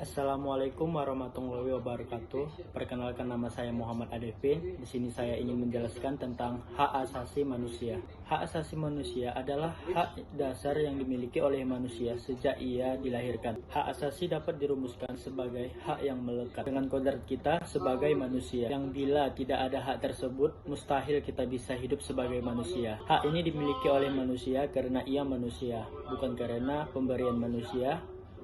Assalamualaikum warahmatullahi wabarakatuh. Perkenalkan, nama saya Muhammad ADP. Di sini saya ingin menjelaskan tentang hak asasi manusia. Hak asasi manusia adalah hak dasar yang dimiliki oleh manusia sejak ia dilahirkan. Hak asasi dapat dirumuskan sebagai hak yang melekat dengan kodrat kita sebagai manusia, yang bila tidak ada hak tersebut, mustahil kita bisa hidup sebagai manusia. Hak ini dimiliki oleh manusia karena ia manusia, bukan karena pemberian manusia,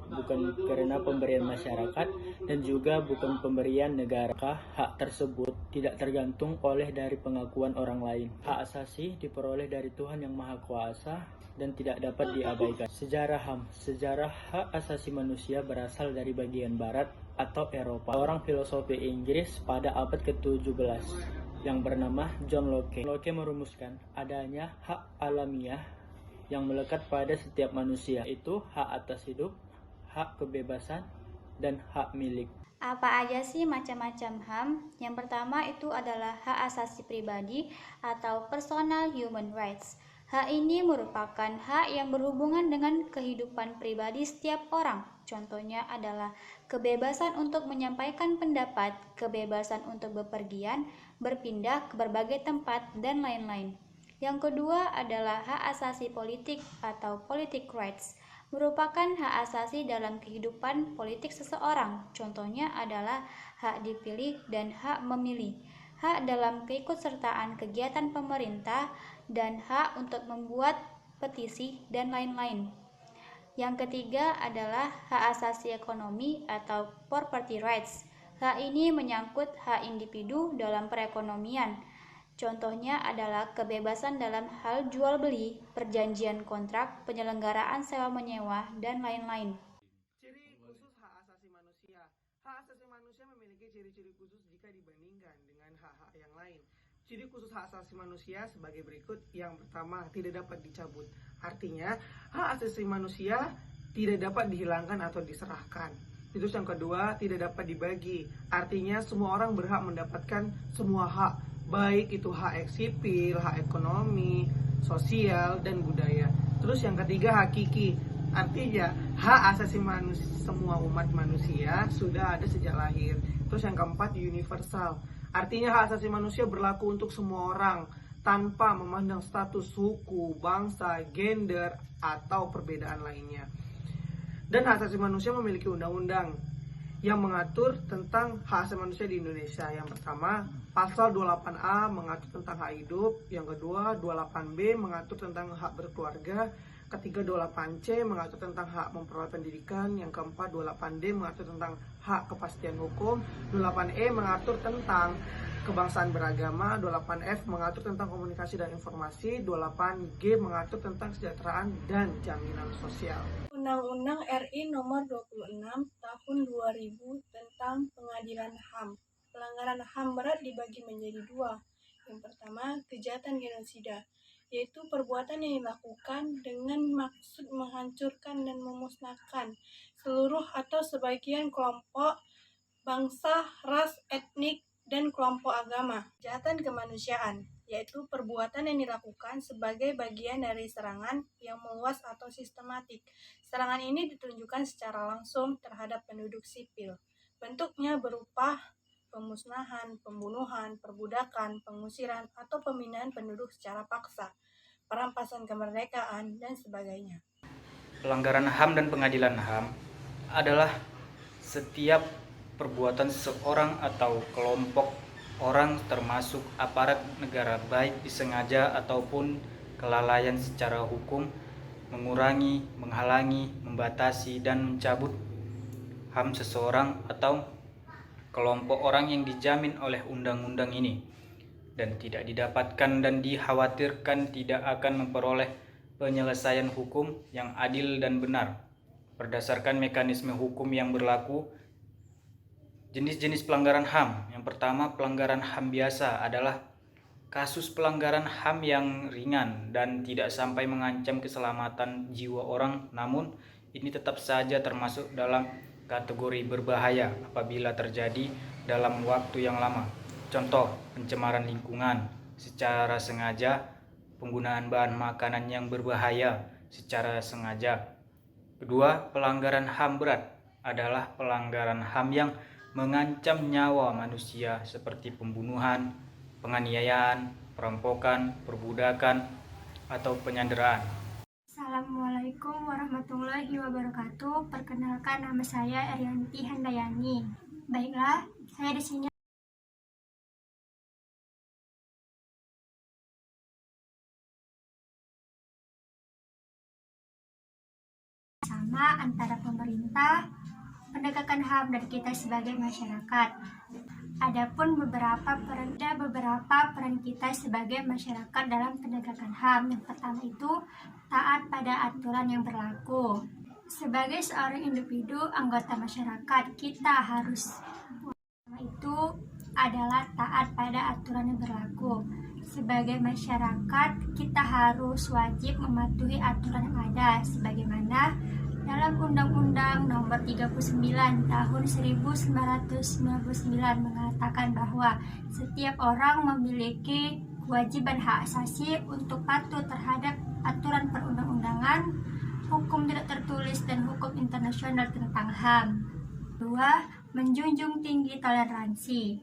bukan karena pemberian masyarakat, dan juga bukan pemberian negara. Hak tersebut tidak tergantung oleh dari pengakuan orang lain. Hak asasi diperoleh dari Tuhan yang Maha Kuasa dan tidak dapat diabaikan. Sejarah HAM. Sejarah hak asasi manusia berasal dari bagian barat atau Eropa. Orang filosofi Inggris pada abad ke-17 yang bernama John Locke. Locke merumuskan adanya hak alamiah yang melekat pada setiap manusia, itu hak atas hidup, hak kebebasan, dan hak milik. Apa aja sih macam-macam HAM? Yang pertama itu adalah hak asasi pribadi atau personal human rights. Hak ini merupakan hak yang berhubungan dengan kehidupan pribadi setiap orang. Contohnya adalah kebebasan untuk menyampaikan pendapat, kebebasan untuk bepergian, berpindah ke berbagai tempat, dan lain-lain. Yang kedua adalah hak asasi politik atau politic rights, merupakan hak asasi dalam kehidupan politik seseorang. Contohnya adalah hak dipilih dan hak memilih, hak dalam keikutsertaan kegiatan pemerintah, dan hak untuk membuat petisi, dan lain-lain. Yang ketiga adalah hak asasi ekonomi atau property rights. Hak ini menyangkut hak individu dalam perekonomian. Contohnya adalah kebebasan dalam hal jual beli, perjanjian kontrak, penyelenggaraan sewa menyewa, dan lain-lain. Ciri khusus hak asasi manusia. Hak asasi manusia memiliki ciri-ciri khusus jika dibandingkan dengan hak-hak yang lain. Ciri khusus hak asasi manusia sebagai berikut. Yang pertama, tidak dapat dicabut. Artinya, hak asasi manusia tidak dapat dihilangkan atau diserahkan. Terus yang kedua, tidak dapat dibagi. Artinya, semua orang berhak mendapatkan semua hak, baik itu hak sipil, hak ekonomi, sosial, dan budaya. Terus yang ketiga, hakiki. Artinya hak asasi manusia, semua umat manusia sudah ada sejak lahir. Terus yang keempat, universal. Artinya hak asasi manusia berlaku untuk semua orang tanpa memandang status suku, bangsa, gender, atau perbedaan lainnya. Dan hak asasi manusia memiliki undang-undang yang mengatur tentang hak asasi manusia di Indonesia. Yang pertama, pasal 28A mengatur tentang hak hidup. Yang kedua, 28B mengatur tentang hak berkeluarga. Ketiga, 28C mengatur tentang hak memperoleh pendidikan. Yang keempat, 28D mengatur tentang hak kepastian hukum. 28E mengatur tentang kebangsaan beragama. 28F mengatur tentang komunikasi dan informasi. 28G mengatur tentang kesejahteraan dan jaminan sosial. Undang-Undang RI Nomor 26 Tahun 2000 tentang Pengadilan HAM. Pelanggaran HAM berat dibagi menjadi dua. Yang pertama, kejahatan genosida, yaitu perbuatan yang dilakukan dengan maksud menghancurkan dan memusnahkan seluruh atau sebagian kelompok, bangsa, ras, etnik, dan kelompok agama. Kejahatan kemanusiaan, yaitu perbuatan yang dilakukan sebagai bagian dari serangan yang meluas atau sistematik. Serangan ini ditunjukkan secara langsung terhadap penduduk sipil. Bentuknya berupa pemusnahan, pembunuhan, perbudakan, pengusiran, atau pemindahan penduduk secara paksa, perampasan kemerdekaan, dan sebagainya. Pelanggaran HAM dan pengadilan HAM adalah setiap perbuatan seseorang atau kelompok orang termasuk aparat negara, baik disengaja ataupun kelalaian secara hukum, mengurangi, menghalangi, membatasi, dan mencabut HAM seseorang atau kelompok orang yang dijamin oleh undang-undang ini dan tidak didapatkan dan dikhawatirkan tidak akan memperoleh penyelesaian hukum yang adil dan benar berdasarkan mekanisme hukum yang berlaku. Jenis-jenis pelanggaran HAM. Yang pertama, pelanggaran HAM biasa adalah kasus pelanggaran HAM yang ringan dan tidak sampai mengancam keselamatan jiwa orang, namun ini tetap saja termasuk dalam kategori berbahaya apabila terjadi dalam waktu yang lama. Contoh, pencemaran lingkungan secara sengaja, penggunaan bahan makanan yang berbahaya secara sengaja. Kedua, pelanggaran HAM berat. adalah pelanggaran HAM yang mengancam nyawa manusia seperti pembunuhan, penganiayaan, perampokan, perbudakan, atau penyanderaan. Assalamualaikum warahmatullahi wabarakatuh. Perkenalkan, nama saya Arianti Handayani. Baiklah, saya di sini sama antara pemerintah, penegakan HAM, dan kita sebagai masyarakat. Adapun beberapa peran kita sebagai masyarakat dalam penegakan HAM. Yang pertama itu taat pada aturan yang berlaku. Sebagai seorang individu anggota masyarakat, kita harus itu adalah taat pada aturan yang berlaku. Sebagai masyarakat, kita harus wajib mematuhi aturan yang ada sebagaimana dalam Undang-Undang Nomor 39 Tahun 1999 mengatakan bahwa setiap orang memiliki kewajiban hak asasi untuk patuh terhadap aturan perundang-undangan, hukum tidak tertulis, dan hukum internasional tentang HAM. 2. Menjunjung tinggi toleransi.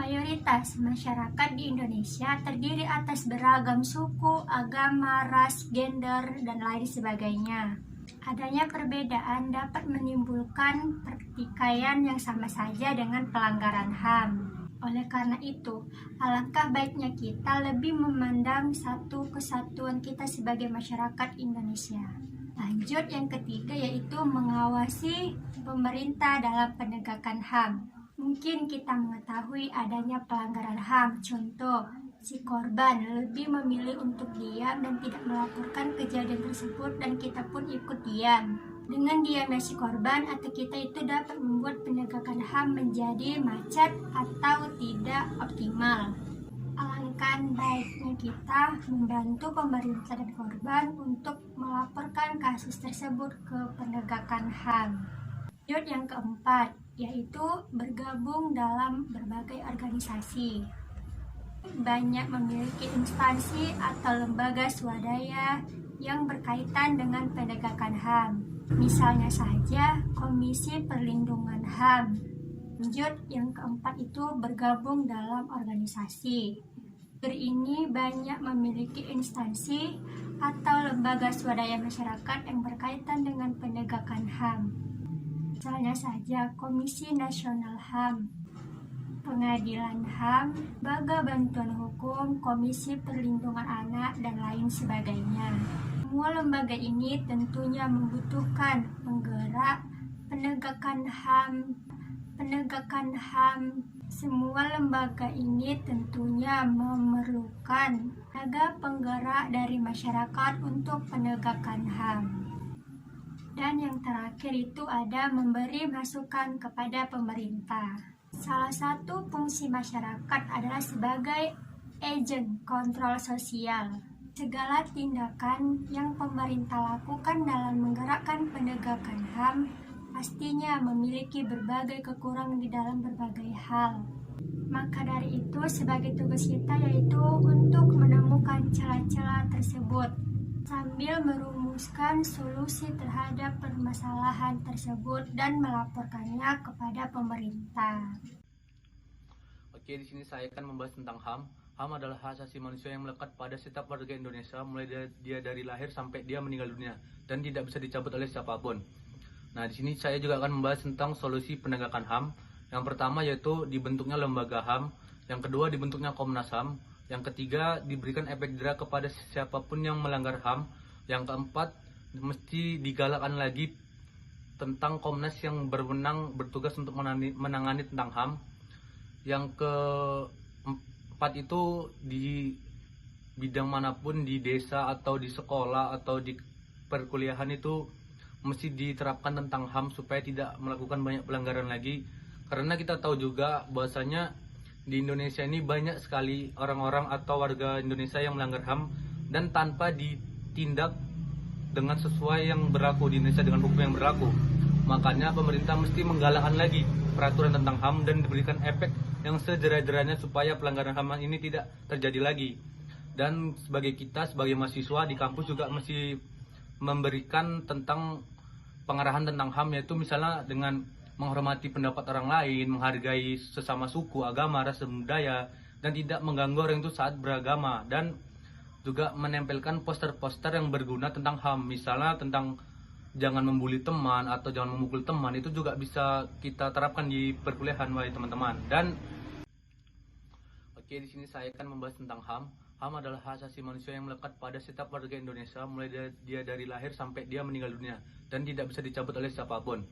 Mayoritas masyarakat di Indonesia terdiri atas beragam suku, agama, ras, gender, dan lain sebagainya. Adanya perbedaan dapat menimbulkan pertikaian yang sama saja dengan pelanggaran HAM. Oleh karena itu, alangkah baiknya kita lebih memandang satu kesatuan kita sebagai masyarakat Indonesia. Lanjut, yang ketiga yaitu mengawasi pemerintah dalam penegakan HAM. Mungkin kita mengetahui adanya pelanggaran HAM, contoh si korban lebih memilih untuk diam dan tidak melaporkan kejadian tersebut, dan kita pun ikut diam. Dengan diamnya si korban atau kita itu dapat membuat penegakan HAM menjadi macet atau tidak optimal. Alangkah baiknya kita membantu pemerintah dan korban untuk melaporkan kasus tersebut ke penegakan HAM. Yang keempat yaitu bergabung dalam berbagai organisasi. Banyak memiliki instansi atau lembaga swadaya yang berkaitan dengan penegakan HAM. Misalnya saja Komisi Perlindungan HAM. Lanjut, yang keempat itu bergabung dalam organisasi. Ini banyak memiliki instansi atau lembaga swadaya masyarakat yang berkaitan dengan penegakan HAM. Misalnya saja Komisi Nasional HAM, Pengadilan HAM, Lembaga Bantuan Hukum, Komisi Perlindungan Anak, dan lain sebagainya. Semua lembaga ini tentunya membutuhkan penggerak penegakan HAM. Semua lembaga ini tentunya memerlukan tenaga penggerak dari masyarakat untuk penegakan HAM. Dan yang terakhir itu ada memberi masukan kepada pemerintah. Salah satu fungsi masyarakat adalah sebagai agen kontrol sosial. Segala tindakan yang pemerintah lakukan dalam menggerakkan penegakan HAM pastinya memiliki berbagai kekurangan di dalam berbagai hal. Maka dari itu, sebagai tugas kita yaitu untuk menemukan celah-celah tersebut sambil merumuskan solusi terhadap permasalahan tersebut dan melaporkannya kepada pemerintah. Oke, di sini saya akan membahas tentang HAM. HAM adalah hak asasi manusia yang melekat pada setiap warga Indonesia mulai dia dari lahir sampai dia meninggal dunia dan tidak bisa dicabut oleh siapapun. Nah, di sini saya juga akan membahas tentang solusi penegakan HAM. Yang pertama yaitu dibentuknya lembaga HAM, yang kedua dibentuknya Komnas HAM, yang ketiga diberikan efek jerah kepada siapapun yang melanggar HAM, yang keempat mesti digalakkan lagi tentang Komnas yang bertugas untuk menangani tentang HAM, yang keempat itu di bidang manapun, di desa atau di sekolah atau di perkuliahan itu mesti diterapkan tentang HAM supaya tidak melakukan banyak pelanggaran lagi. Karena kita tahu juga bahwasanya di Indonesia ini banyak sekali orang-orang atau warga Indonesia yang melanggar HAM dan tanpa ditindak dengan sesuai yang berlaku di Indonesia dengan hukum yang berlaku. Makanya pemerintah mesti menggalakkan lagi peraturan tentang HAM dan diberikan efek yang sederah-derahnya supaya pelanggaran HAM ini tidak terjadi lagi. Dan sebagai kita, sebagai mahasiswa di kampus juga mesti memberikan tentang pengarahan tentang HAM, yaitu misalnya dengan menghormati pendapat orang lain, menghargai sesama suku, agama, ras, dan budaya, dan tidak mengganggu orang itu saat beragama, dan juga menempelkan poster-poster yang berguna tentang HAM, misalnya tentang jangan membuli teman atau jangan memukul teman. Itu juga bisa kita terapkan di perkuliahan, wahai teman-teman. Dan oke, di sini saya akan membahas tentang HAM. HAM adalah hak asasi manusia yang melekat pada setiap warga Indonesia, mulai dia dari lahir sampai dia meninggal dunia, dan tidak bisa dicabut oleh siapapun.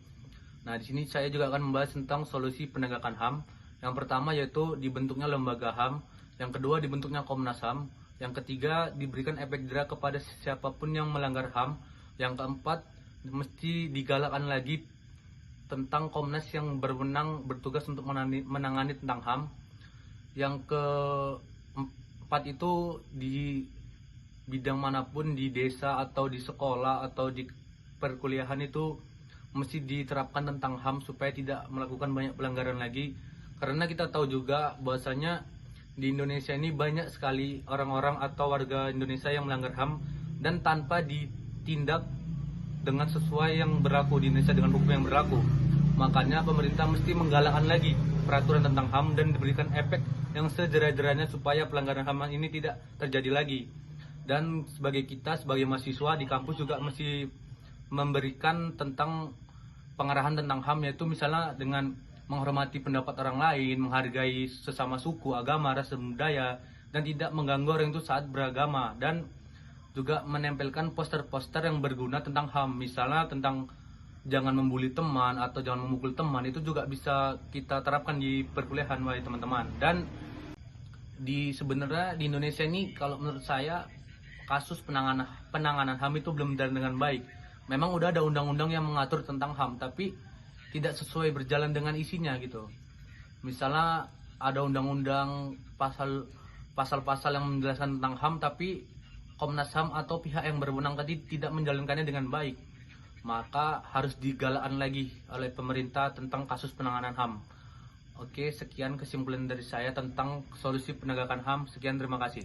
Nah, di sini saya juga akan membahas tentang solusi penegakan HAM. Yang pertama yaitu dibentuknya lembaga HAM, yang kedua dibentuknya Komnas HAM, yang ketiga diberikan efek jerah kepada siapapun yang melanggar HAM, yang keempat mesti digalakkan lagi tentang Komnas yang bertugas untuk menangani tentang HAM, yang keempat itu di bidang manapun, di desa atau di sekolah atau di perkuliahan itu mesti diterapkan tentang HAM supaya tidak melakukan banyak pelanggaran lagi. Karena kita tahu juga bahwasanya di Indonesia ini banyak sekali orang-orang atau warga Indonesia yang melanggar HAM dan tanpa ditindak dengan sesuai yang berlaku di Indonesia, dengan hukum yang berlaku. Makanya pemerintah mesti menggalakkan lagi peraturan tentang HAM dan diberikan efek yang sejerah-jerahnya supaya pelanggaran HAM ini tidak terjadi lagi. Dan sebagai kita, sebagai mahasiswa di kampus juga mesti memberikan tentang pengarahan tentang HAM, yaitu misalnya dengan menghormati pendapat orang lain, menghargai sesama suku, agama, ras, dan budaya, dan tidak mengganggu orang itu saat beragama, dan juga menempelkan poster-poster yang berguna tentang HAM, misalnya tentang jangan membuli teman atau jangan memukul teman. Itu juga bisa kita terapkan di perkuliahan, wahai teman-teman. Dan sebenarnya di Indonesia ini kalau menurut saya kasus penanganan HAM itu belum berjalan dengan baik. Memang udah ada undang-undang yang mengatur tentang HAM, tapi tidak sesuai berjalan dengan isinya gitu. Misalnya ada undang-undang pasal-pasal yang menjelaskan tentang HAM, tapi Komnas HAM atau pihak yang berwenang tadi tidak menjalankannya dengan baik. Maka harus digalakkan lagi oleh pemerintah tentang kasus penanganan HAM. Oke, sekian kesimpulan dari saya tentang solusi penegakan HAM. Sekian, terima kasih.